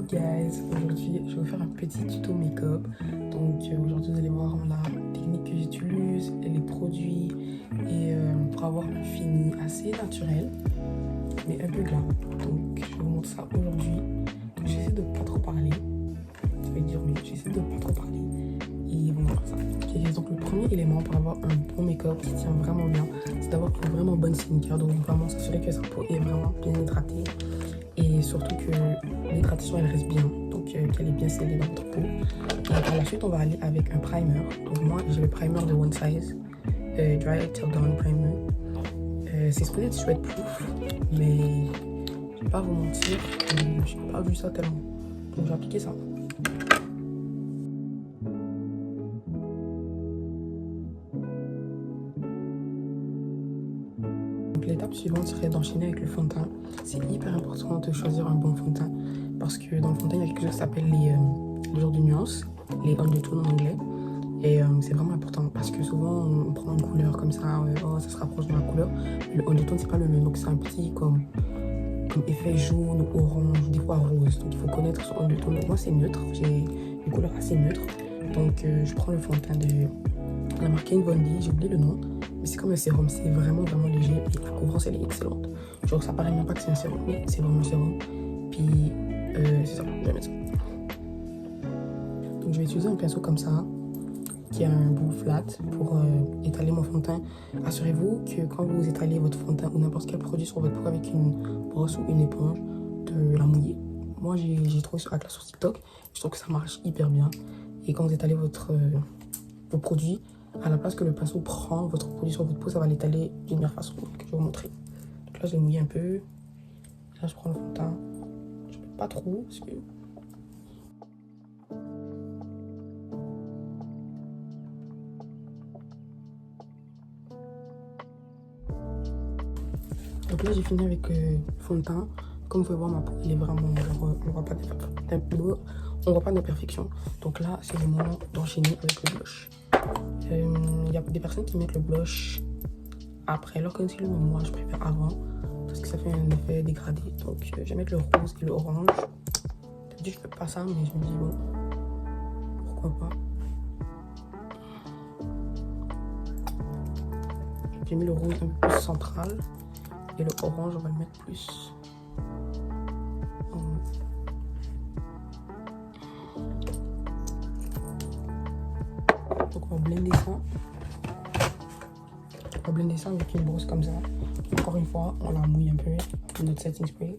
Guys, aujourd'hui je vais vous faire un petit tuto make-up. Donc aujourd'hui vous allez voir la technique que j'utilise, les produits et pour avoir un fini assez naturel mais un peu glam. Donc je vous montre ça aujourd'hui. Donc j'essaie de pas trop parler. Ça va être dur mais j'essaie de pas trop parler et vous montre ça. Okay, donc le premier élément pour avoir un bon make-up qui tient vraiment bien, c'est d'avoir une vraiment bonne skincare. Donc vraiment s'assurer que sa peau est vraiment bien hydratée. Et surtout que l'hydratation elle reste bien, donc qu'elle est bien scellée dans votre peau. Et par la suite on va aller avec un primer. Donc moi j'ai le primer de One Size, Dry Till Dawn Primer. C'est supposé être sweat proof, mais je vais pas vous mentir, j'ai pas vu ça tellement. Donc j'ai appliqué ça. L'étape suivante serait d'enchaîner avec le fond de teint. C'est hyper important de choisir un bon fond de teint parce que dans le fond de teint, il y a quelque chose qui s'appelle les genres de nuances, les undertones en anglais. Et c'est vraiment important parce que souvent on prend une couleur comme ça, oh, ça se rapproche de la couleur. Mais le undertone, c'est pas le même, donc c'est un petit comme effet jaune, orange, des fois rose. Donc il faut connaître son undertone. Donc moi c'est neutre, j'ai une couleur assez neutre. Donc je prends le fond de teint de la marque Kat Von D, j'ai oublié le nom. Mais c'est comme un sérum, c'est vraiment léger et la couvrance elle est excellente. Genre ça paraît même pas que c'est un sérum, mais c'est vraiment un sérum. Puis c'est ça, je vais mettre ça. Donc je vais utiliser un pinceau comme ça, qui a un bout flat pour étaler mon fond de teint. Assurez-vous que quand vous étalez votre fond de teint ou n'importe quel produit sur votre peau avec une brosse ou une éponge, de la mouiller. Moi j'ai trouvé sur la classe sur TikTok, je trouve que ça marche hyper bien. Et quand vous étalez vos produits, à la place que le pinceau prend votre produit sur votre peau, ça va l'étaler d'une meilleure façon. Donc, je vais vous montrer. Donc là, je l'ai mouillé un peu. Là, je prends le fond de teint. Je ne mets pas trop parce que... Donc là, j'ai fini avec le fond de teint. Comme vous pouvez voir, ma peau, elle est vraiment... on voit pas d'imperfection. Donc là, c'est le moment d'enchaîner avec le blush. Il y a des personnes qui mettent le blush après leur concealer, mais moi je préfère avant parce que ça fait un effet dégradé. Donc je vais mettre le rose et le orange. D'habitude je fais pas ça, mais je me dis bon, pourquoi pas. J'ai mis le rose un peu plus central et le orange on va le mettre plus en haut. Donc on va blender ça. On va blender ça avec une brosse comme ça. Encore une fois, on la mouille un peu avec notre setting spray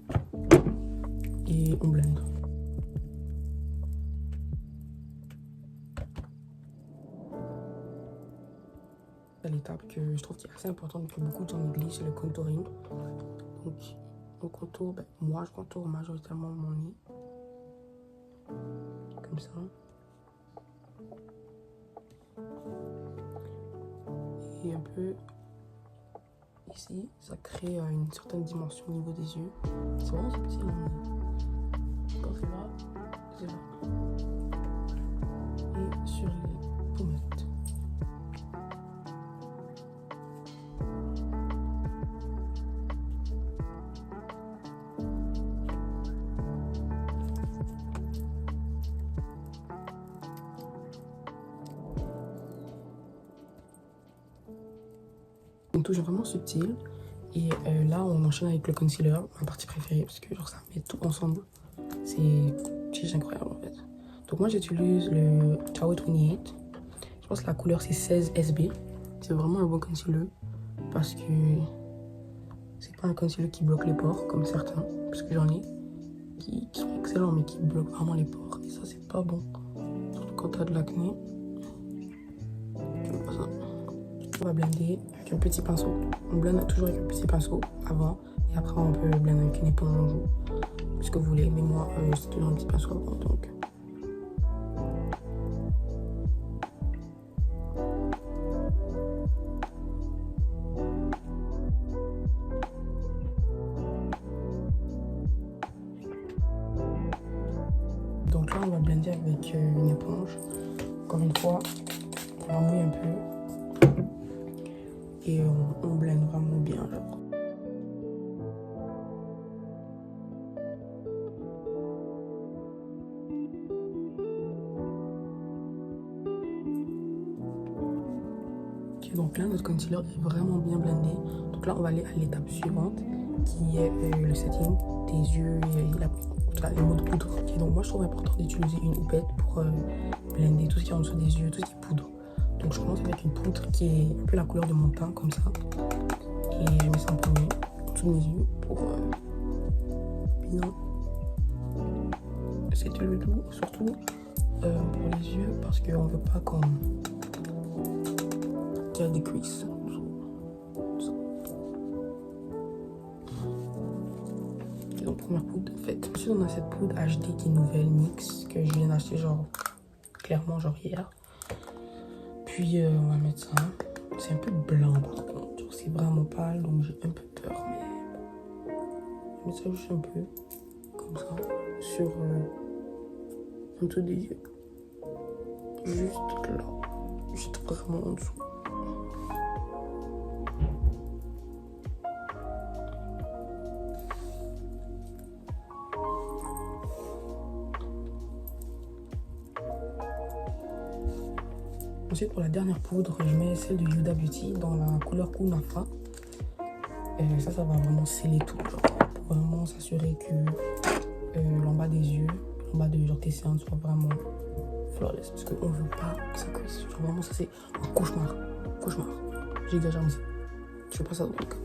et on blende. L'étape que je trouve qui est assez importante et que beaucoup de gens négligent, c'est le contouring. Donc on contourne, moi je contourne majoritairement mon nez comme ça. Et un peu ici, ça crée une certaine dimension au niveau des yeux. C'est vraiment subtil. Quand c'est là, c'est là. Et sur les pommettes. Une touche vraiment subtile. Et là, on enchaîne avec le concealer, ma partie préférée, parce que genre ça met tout ensemble. C'est incroyable en fait. Donc moi, j'utilise le Tower 28. Je pense que la couleur c'est 16 SB. C'est vraiment un bon concealer parce que c'est pas un concealer qui bloque les pores comme certains, parce que j'en ai qui sont excellents mais qui bloquent vraiment les pores. Et ça, c'est pas bon. Surtout quand t'as de l'acné. On va blender avec un petit pinceau. On blende toujours avec un petit pinceau avant et après on peut blender avec une éponge ou ce que vous voulez. Mais moi, c'est toujours un petit pinceau avant donc. Donc là, on va blender avec une éponge. Encore une fois, on va mouiller un peu. Et on blende vraiment bien genre. Donc là, notre concealer est vraiment bien blendé. Donc là, on va aller à l'étape suivante, qui est le setting des yeux et les mots de poudre. Et donc moi, je trouve important d'utiliser une houppette pour blender tout ce qui est en dessous des yeux, tout ce qui est poudre. Donc je commence avec une poudre qui est un peu la couleur de mon teint, comme ça. Et je mets ça en premier, en dessous de mes yeux, pour bien c'était le tout, surtout pour les yeux, parce qu'on ne veut pas qu'on y a des creases. Et donc première poudre, en fait, ensuite on a cette poudre HD qui est nouvelle mix que je viens d'acheter genre clairement genre hier. Puis on va mettre ça. C'est un peu blanc par contre, c'est vraiment pâle donc j'ai un peu peur, mais je mets ça juste un peu comme ça sur en dessous des yeux, juste là, juste vraiment en dessous. Ensuite, pour la dernière poudre, je mets celle de Huda Beauty dans la couleur Kunafa. Ça va vraiment sceller tout, genre, pour vraiment s'assurer que l'en bas des yeux, l'en bas de genre tes cernes soit vraiment flawless. Parce qu'on veut pas que ça cuise. Genre vraiment, ça c'est un cauchemar. Cauchemar. J'exagère aussi. Je fais pas ça donc.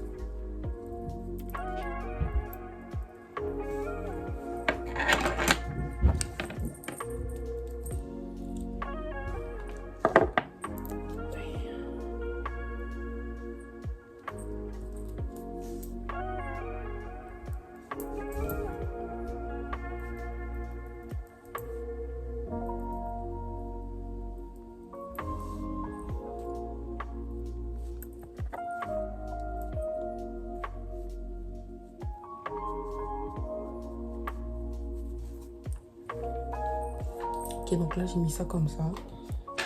Ok, donc là j'ai mis ça comme ça.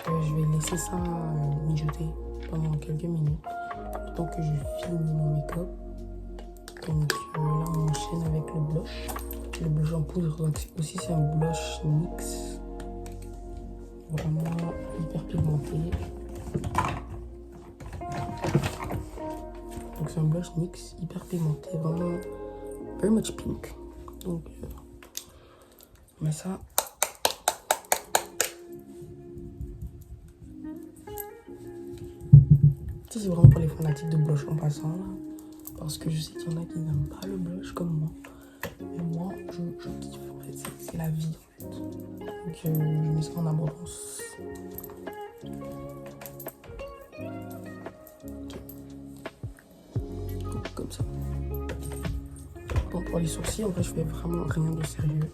Je vais laisser ça mijoter pendant quelques minutes, le temps que je finis mon make-up. Donc là on enchaîne avec le blush. Le blush en poudre aussi, c'est un blush mix. Vraiment hyper pigmenté. Donc c'est un blush mix hyper pigmenté, vraiment very much pink. Donc on met ça. Ça c'est vraiment pour les fanatiques de blush en passant là. Parce que je sais qu'il y en a qui n'aiment pas le blush comme moi. Mais moi je kiffe en fait, c'est la vie en fait. Donc je mets ça en abondance. Okay. Comme ça. Bon, pour les sourcils, en fait je fais vraiment rien de sérieux.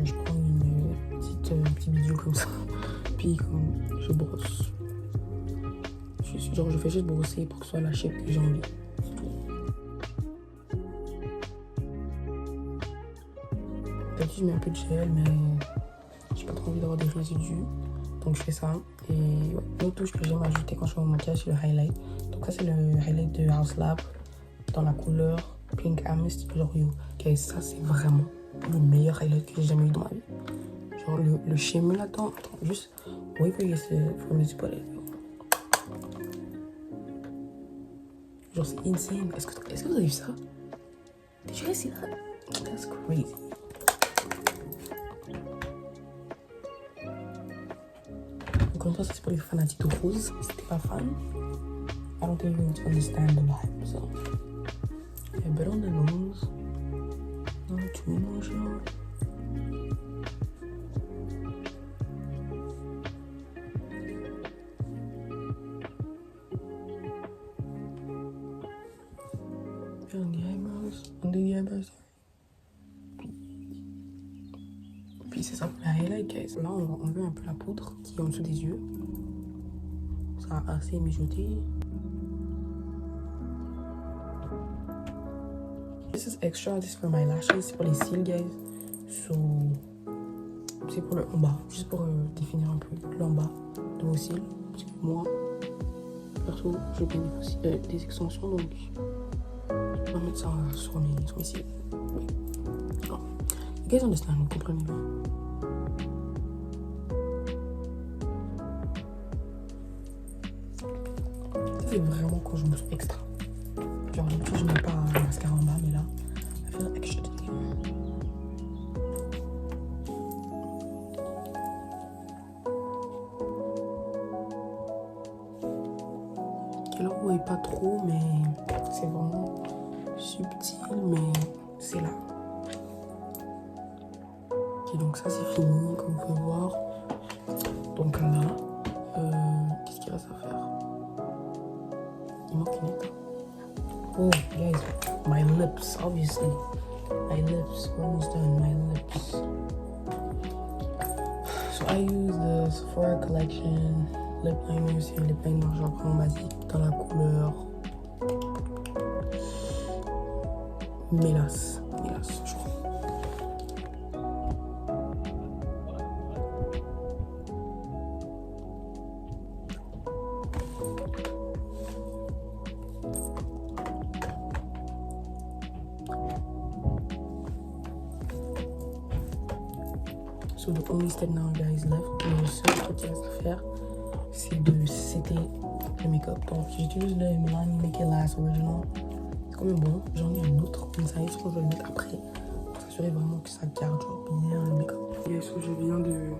Je prends un petit vidéo comme ça. Puis je brosse. Genre je fais juste brosser pour que ce soit la shape que j'ai envie. D'habitude je mets un peu de gel mais j'ai pas trop envie d'avoir des résidus. Donc je fais ça. Et ouais, une autre touche que j'aime ajouter quand je fais mon maquillage, c'est le highlight. Donc ça c'est le highlight de House Lab dans la couleur Pink Amethyst. Genre yo, okay, ça c'est vraiment le meilleur highlight que j'ai jamais eu dans ma vie. Genre le shimmer là-dedans, attends, juste wait for me to put it. Genre c'est insane. Est-ce que vous avez vu ça? Did you guys see that? That's crazy. Encore une fois, ça c'est pour les fanatiques de rose. Si t'es pas fan, I don't think you're going to understand the vibe. So, yeah, but on the nose, not too much, genre. Under the eyebrows. Puis c'est ça pour la highlight, guys. Là, on va enlever un peu la poudre qui est en dessous des yeux. Ça a assez mijoté. This is extra, this is for my lashes. C'est pour les cils, guys. So, c'est pour le en bas. Juste pour définir un peu le en bas de vos cils. Parce que moi, perso, je bénéficie des extensions, donc je vais mettre ça sur mes cils. Non. You guys understand, vous comprenez là? c'est vraiment quand je me sens extra. Genre d'habitude je mets pas un mascara en bas, mais là, I feel extra today. Là est pas trop, mais c'est vraiment subtil, mais c'est là. Ok, donc ça c'est fini, comme vous pouvez voir. Donc là, qu'est-ce qu'il reste à faire? Il manque une étape. Oh, guys, my lips, obviously. My lips, almost done, my lips. So I use the Sephora Collection lip liner, c'est un lip liner genre vraiment basique dans la couleur mélasse, je crois. So the only step now, guys, left, le seul truc qui reste à faire, c'est de setter le make-up. Donc j'utilise le Milani Make It Last Original. C'est quand même bon. J'en ai un autre comme ça, je vais le mettre après pour s'assurer vraiment que ça garde genre bien le make-up. Et so, je viens de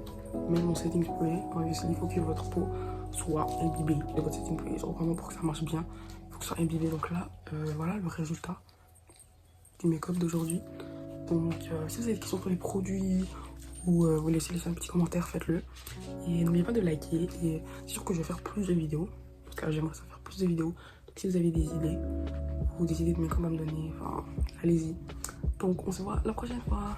mettre mon setting spray. Il faut que votre peau soit imbibée de votre setting spray. Genre vraiment pour que ça marche bien, il faut que ça soit imbibé. Donc là, voilà le résultat du make-up d'aujourd'hui. Donc si vous avez des questions sur les produits ou vous laissez un petit commentaire, faites-le. Et n'oubliez pas de liker. Et c'est sûr que je vais faire plus de vidéos. Parce que j'aimerais ça faire plus de vidéos. Donc si vous avez des idées ou des idées de make-up à me donner, enfin, allez-y. Donc on se voit la prochaine fois.